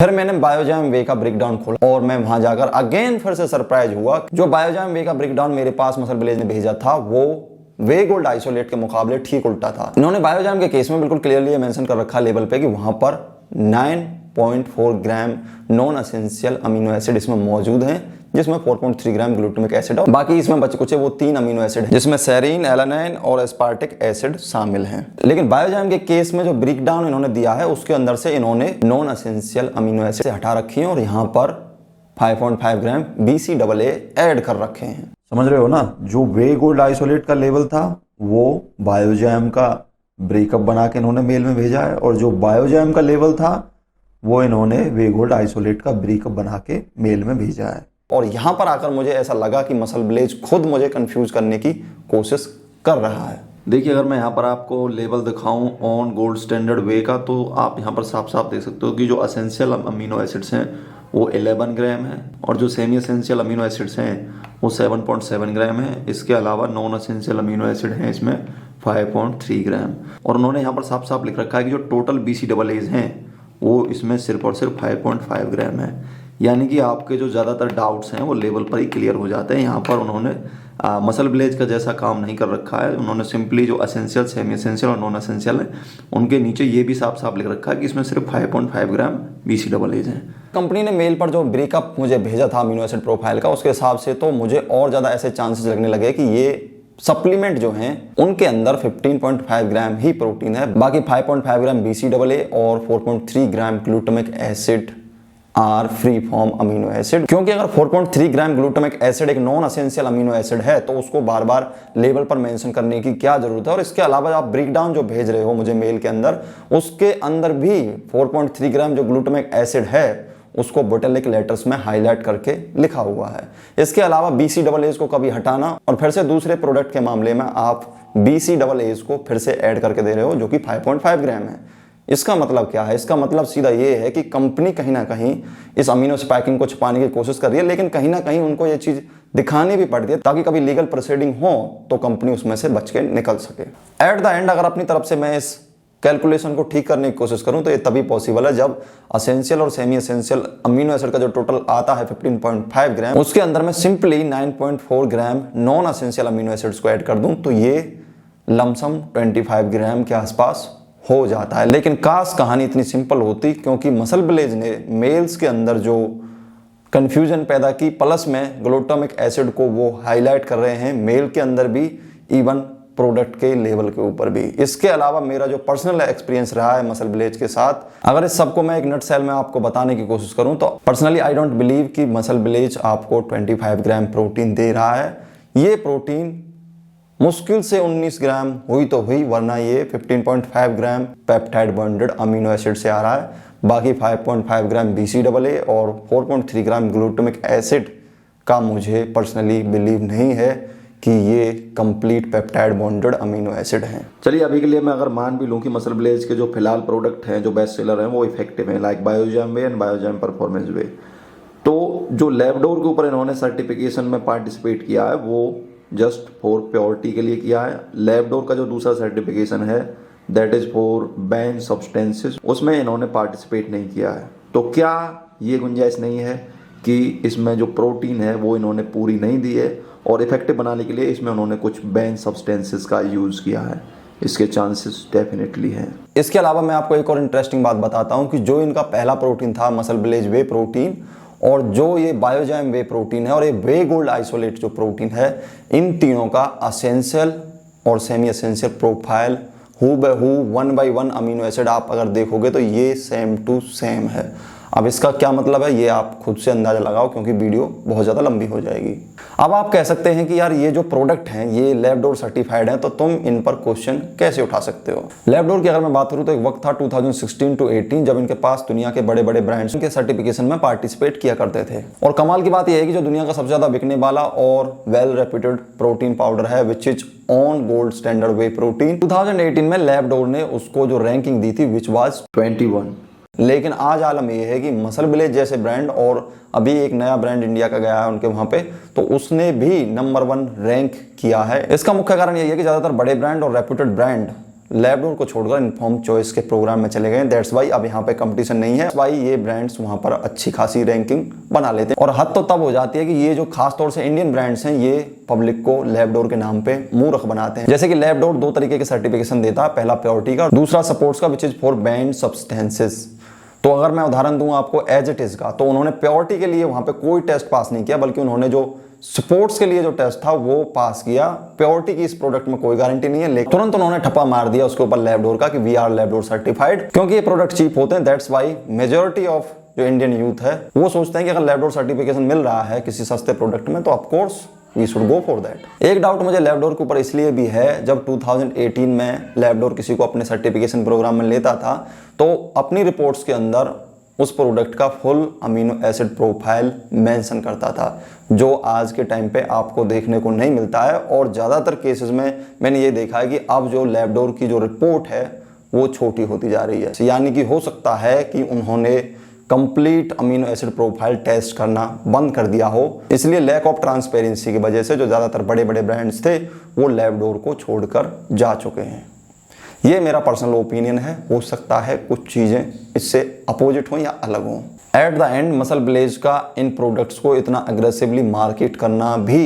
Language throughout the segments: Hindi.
फिर मैंने बायोजाइम वे का ब्रेकडाउन खोला और मैं वहां जाकर अगेन फिर से सरप्राइज हुआ। जो बायोजाइम वे का ब्रेकडाउन मेरे पास मसल विलेज ने भेजा था वो वे गोल्ड आइसोलेट के मुकाबले ठीक उल्टा था। इन्होंने बायोजाइम के केस में बिल्कुल क्लियरली मेंशन कर रखा लेवल पे कि वहां पर 9.4 ग्राम नॉन एसेंशियल अमीनो एसिड इसमें मौजूद हैं, जिसमें 4.3 ग्राम ग्लूटामिक एसिड है। बाकी इसमें बचे कुछ वो 3 अमीनो एसिड है जिसमें सेरीन, एलानाइन और एस्पार्टिक एसिड शामिल हैं। लेकिन बायोजाइम के केस में जो ब्रेकडाउन इन्होंने दिया है उसके अंदर से इन्होंने नॉन एसेंशियल अमीनो एसिड से हटा रखी है और यहाँ पर 5.5 ग्राम BCAA ऐड कर रखे हैं। समझ रहे हो ना? जो वे गोल्ड आइसोलेट का लेवल था वो बायोजाइम का ब्रेकअप बना के इन्होंने मेल में भेजा है, और जो बायोजाइम का लेवल था वो इन्होंने वे गोल्ड आइसोलेट का ब्रेकअप बना के मेल में भेजा है। और यहाँ पर आकर मुझे ऐसा लगा कि मसल विलेज खुद मुझे कंफ्यूज करने की कोशिश कर रहा है। देखिए, अगर मैं यहाँ पर आपको लेवल दिखाऊं ऑन गोल्ड स्टैंडर्ड वे का, तो आप यहाँ पर साफ साफ देख सकते हो कि जो असेंशियल अमीनो एसिड्स हैं वो 11 ग्राम है और जो सेमी असेंशियल अमीनो एसिड्स हैं वो 7.7 ग्राम है। इसके अलावा नॉन असेंशियल अमीनो एसिड हैं इसमें 5.3 ग्राम। और उन्होंने यहाँ पर साफ साफ लिख रखा है कि जो टोटल BCAAs हैं वो इसमें सिर्फ और सिर्फ 5.5 ग्राम है। यानी कि आपके जो ज़्यादातर डाउट्स हैं वो लेवल पर ही क्लियर हो जाते हैं। यहाँ पर उन्होंने मसल विलेज का जैसा काम नहीं कर रखा है। उन्होंने सिंपली जो असेंशियल, सेमी असेंशियल और नॉन असेंशियल है उनके नीचे ये भी साफ साफ लिख रखा है कि इसमें सिर्फ 5.5 ग्राम BCAAs हैं। कंपनी ने मेल पर जो ब्रेकअप मुझे भेजा था अमीनो एसिड प्रोफाइल का, उसके हिसाब से तो मुझे और ज़्यादा ऐसे चांसेस लगने लगे कि ये सप्लीमेंट जो हैं उनके अंदर 15.5 ग्राम ही प्रोटीन है, बाकी 5.5 ग्राम BCAA और 4.3 gram glutamic acid are free form amino acid. क्योंकि अगर 4.3 ग्राम ग्लूटामिक एसिड एक नॉन एसेंशियल अमीनो एसिड है तो उसको बार बार लेवल पर मेंशन करने की क्या जरूरत है। और इसके अलावा आप ब्रेकडाउन जो भेज रहे हो मुझे मेल के अंदर, उसके अंदर भी 4.3 ग्राम जो ग्लूटामिक एसिड है उसको बोटैनिक लेटर्स में हाईलाइट करके लिखा हुआ है। इसके अलावा BCAAs को कभी हटाना और फिर से दूसरे प्रोडक्ट के मामले में आप BCAAs को फिर से ऐड करके दे रहे हो जो कि 5.5 ग्राम है। इसका मतलब क्या है? इसका मतलब सीधा ये है कि कंपनी कहीं ना कहीं इस अमीनो स्पाइकिंग को छुपाने की कोशिश कर रही है, लेकिन कहीं ना कहीं उनको ये चीज़ दिखानी भी पड़ती है ताकि कभी लीगल प्रोसीडिंग हो तो कंपनी उसमें से बच के निकल सके। एट द एंड अगर अपनी तरफ से मैं इस कैलकुलेशन को ठीक करने की कोशिश करूं तो ये तभी पॉसिबल है जब असेंशियल और सेमी असेंशियल अमीनो एसिड का जो टोटल आता है 15.5 ग्राम, उसके अंदर मैं सिंपली 9.4 ग्राम नॉन असेंशियल अमीनो एसिड्स को ऐड कर दूं तो ये लमसम 25 ग्राम के आसपास हो जाता है। लेकिन काश कहानी इतनी सिंपल होती, क्योंकि मसल विलेज ने मेल्स के अंदर जो कंफ्यूजन पैदा की, प्लस में ग्लूटामिक एसिड को वो हाईलाइट कर रहे हैं मेल के अंदर भी, इवन प्रोडक्ट के लेवल के ऊपर भी। इसके अलावा मेरा जो पर्सनल एक्सपीरियंस रहा है मसल विलेज के साथ, अगर इस सबको मैं एक नट सेल में आपको बताने की कोशिश करूं तो पर्सनली आई डोंट बिलीव कि मसल विलेज आपको 25 ग्राम प्रोटीन दे रहा है। ये प्रोटीन मुश्किल से 19 ग्राम हुई तो हुई, वरना ये 15.5 ग्राम पेप्टाइड बॉन्डेड अमीनो एसिड से आ रहा है। बाकी 5.5 ग्राम BCAA और 4.3 ग्राम ग्लूटामिक एसिड का मुझे पर्सनली बिलीव नहीं है कि ये complete peptide bonded amino acid हैं। चलिए, अभी के लिए मैं अगर मान भी लूँ कि मसल विलेज के जो फिलहाल प्रोडक्ट हैं, जो बेस्ट सेलर हैं, वो इफेक्टिव हैं, like biozyme whey and biozyme performance whey, तो जो लैबडोर के ऊपर इन्होंने सर्टिफिकेशन में पार्टिसिपेट किया है वो जस्ट फॉर प्योरिटी के लिए किया है। लैबडोर का जो दूसरा सर्टिफिकेशन है that is for ban substances, उसमें इन्होंने पार्टिसिपेट नहीं किया है। तो क्या ये गुंजाइश नहीं है कि इसमें जो प्रोटीन है वो इन्होंने पूरी नहीं दी है और इफेक्टिव बनाने के लिए इसमें उन्होंने कुछ बैन सब्सटेंसेस का यूज़ किया है? इसके चांसेस डेफिनेटली हैं। इसके अलावा मैं आपको एक और इंटरेस्टिंग बात बताता हूँ कि जो इनका पहला प्रोटीन था मसल विलेज वे प्रोटीन, और जो ये बायोजाइम वे प्रोटीन है और ये वे गोल्ड आइसोलेट जो प्रोटीन है, इन तीनों का असेंशियल और सेमी असेंशियल प्रोफाइल हूबहू 1 by 1 अमीनो एसिड आप अगर देखोगे तो ये सेम टू सेम है। अब इसका क्या मतलब है ये आप खुद से अंदाजा लगाओ, क्योंकि वीडियो बहुत ज़्यादा लंबी हो जाएगी। अब आप कह सकते हैं कि यार ये जो प्रोडक्ट हैं ये लैबडोर सर्टिफाइड हैं, तो तुम इन पर क्वेश्चन कैसे उठा सकते हो? लैबडोर की अगर मैं बात करूं तो एक वक्त था 2016 to 18 जब इनके पास दुनिया के बड़े बड़े ब्रांड्स के सर्टिफिकेशन में पार्टिसिपेट किया करते थे। और कमाल की बात यह है कि जो दुनिया का सबसे ज़्यादा बिकने वाला और वेल रेप्यूटेड प्रोटीन पाउडर है which is on gold standard way protein, 2018 में लैबडोर ने उसको जो रैंकिंग दी थी विच वाज 21। लेकिन आज आलम यह है कि मसल विलेज जैसे ब्रांड, और अभी एक नया ब्रांड इंडिया का गया है उनके वहां पे, तो उसने भी नंबर 1 रैंक किया है। इसका मुख्य कारण यही है कि ज़्यादातर बड़े ब्रांड और रेप्यूटेड ब्रांड लैब्रोर को छोड़कर इन्फॉर्म चॉइस के प्रोग्राम में चले गए। दैट्स वाई अब यहाँ पे कंपटीशन नहीं है, वाई ये ब्रांड्स वहाँ पर अच्छी खासी रैंकिंग बना लेते हैं। और हद तो तब हो जाती है कि ये जो खास तौर से इंडियन ब्रांड्स हैं ये पब्लिक को लैब्रोर के नाम पे मूर्ख बनाते हैं। जैसे कि लैब्रोर 2 तरीके के सर्टिफिकेशन देता है, पहला प्योरिटी का, दूसरा सपोर्ट्स का which is for band substances. तो अगर मैं उदाहरण दूं आपको एज इट इज का, तो उन्होंने प्योरिटी के लिए वहां पे कोई टेस्ट पास नहीं किया, बल्कि उन्होंने जो स्पोर्ट्स के लिए जो टेस्ट था वो पास किया। प्योरिटी की इस प्रोडक्ट में कोई गारंटी नहीं है, लेकिन तुरंत उन्होंने ठप्पा मार दिया उसके ऊपर लैब्रोर का कि वी आर लैब्रोर सर्टिफाइड, क्योंकि ये प्रोडक्ट चीप होते हैं। दैट्स वाई मेजॉरिटी ऑफ जो इंडियन यूथ है वो सोचते हैं कि अगर लैब्रोर सर्टिफिकेशन मिल रहा है किसी सस्ते प्रोडक्ट में तो of course we should go for that. एक डाउट मुझे लैब्रोर के ऊपर इसलिए भी है, जब 2018 में लैब्रोर किसी को अपने सर्टिफिकेशन प्रोग्राम में लेता था तो अपनी रिपोर्ट्स के अंदर उस प्रोडक्ट का full amino acid profile mention करता था, जो आज के टाइम पे आपको देखने को नहीं मिलता है। और ज़्यादातर केसेस में मैंने ये देखा है कि अब जो लैब्रोर की जो रिपोर्ट है वो छोटी होती जा रही है, यानी कि हो सकता है कि उन्होंने complete amino acid profile test करना बंद कर दिया हो, इसलिए लैक ऑफ ट्रांसपेरेंसी की वजह से जो ज़्यादातर बड़े बड़े ब्रांड्स थे वो लैब्रोर को छोड़कर जा चुके हैं। ये मेरा पर्सनल ओपिनियन है, हो सकता है कुछ चीज़ें इससे अपोजिट हों या अलग हों। At the end MuscleBlaze का इन प्रोडक्ट्स को इतना अग्रेसिवली मार्केट करना भी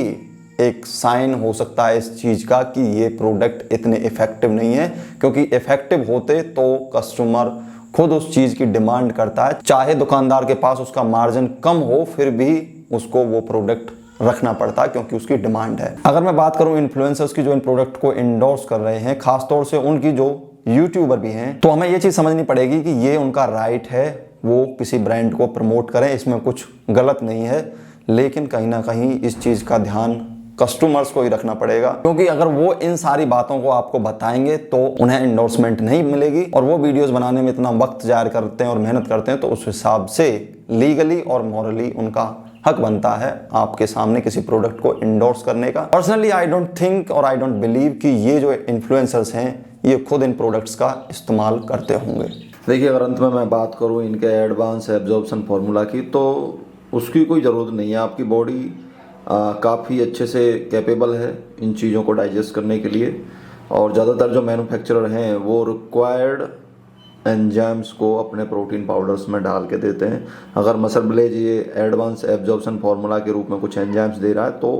एक साइन हो सकता है इस चीज़ का कि ये प्रोडक्ट इतने इफेक्टिव नहीं है, क्योंकि इफेक्टिव होते तो कस्टमर खुद उस चीज़ की डिमांड करता है, चाहे दुकानदार के पास उसका मार्जिन कम हो फिर भी उसको वो प्रोडक्ट रखना पड़ता है क्योंकि उसकी डिमांड है। अगर मैं बात करूं इन्फ्लुएंसर्स की जो इन प्रोडक्ट को इंडोर्स कर रहे हैं, खासतौर से उनकी जो यूट्यूबर भी हैं, तो हमें ये चीज़ समझनी पड़ेगी कि ये उनका राइट है वो किसी ब्रांड को प्रमोट करें, इसमें कुछ गलत नहीं है, लेकिन कहीं ना कहीं इस चीज़ का ध्यान कस्टमर्स को ही रखना पड़ेगा, क्योंकि अगर वो इन सारी बातों को आपको बताएंगे तो उन्हें एंडोर्समेंट नहीं मिलेगी। और वो वीडियोस बनाने में इतना वक्त जाया करते हैं और मेहनत करते हैं, तो उस हिसाब से लीगली और मॉरली उनका हक बनता है आपके सामने किसी प्रोडक्ट को इंडोर्स करने का। पर्सनली आई डोंट थिंक और आई डोंट बिलीव कि ये जो इन्फ्लुएंसर्स हैं ये खुद इन प्रोडक्ट्स का इस्तेमाल करते होंगे। देखिए, अगर अंत में मैं बात करूँ इनके एडवांस एब्जॉर्प्शन फार्मूला की, तो उसकी कोई ज़रूरत नहीं है। आपकी बॉडी काफ़ी अच्छे से कैपेबल है इन चीज़ों को डाइजेस्ट करने के लिए, और ज़्यादातर जो मैन्युफैक्चरर हैं वो रिक्वायर्ड एंजाइम्स को अपने प्रोटीन पाउडर्स में डाल के देते हैं। अगर मसल ब्लेज ये एडवांस एब्जॉर्प्शन फार्मूला के रूप में कुछ एंजाइम्स दे रहा है तो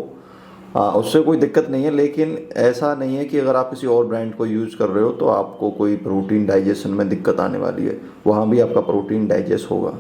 उससे कोई दिक्कत नहीं है, लेकिन ऐसा नहीं है कि अगर आप किसी और ब्रांड को यूज़ कर रहे हो तो आपको कोई प्रोटीन डाइजेशन में दिक्कत आने वाली है। वहाँ भी आपका प्रोटीन डाइजेस्ट होगा।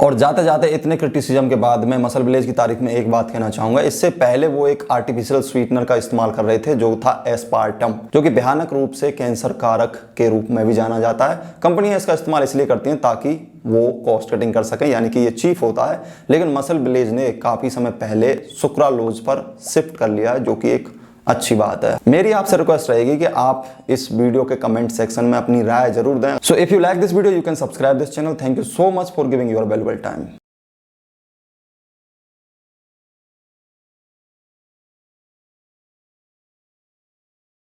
और जाते जाते इतने क्रिटिसिज्म के बाद मैं मसल ब्लेज की तारीफ में एक बात कहना चाहूँगा। इससे पहले वो एक आर्टिफिशियल स्वीटनर का इस्तेमाल कर रहे थे जो था एस्पार्टम, जो कि भयानक रूप से कैंसर कारक के रूप में भी जाना जाता है। कंपनियां इसका इस्तेमाल इसलिए करती हैं ताकि वो कॉस्ट कटिंग कर सकें, यानी कि ये चीप होता है। लेकिन मसल ब्लेज ने काफ़ी समय पहले सुक्रालोज पर शिफ्ट कर लिया है, जो कि एक अच्छी बात है। मेरी आपसे रिक्वेस्ट रहेगी कि आप इस वीडियो के कमेंट सेक्शन में अपनी राय जरूर दें। So if you like this video you can subscribe this channel. Thank you so much for giving your valuable time.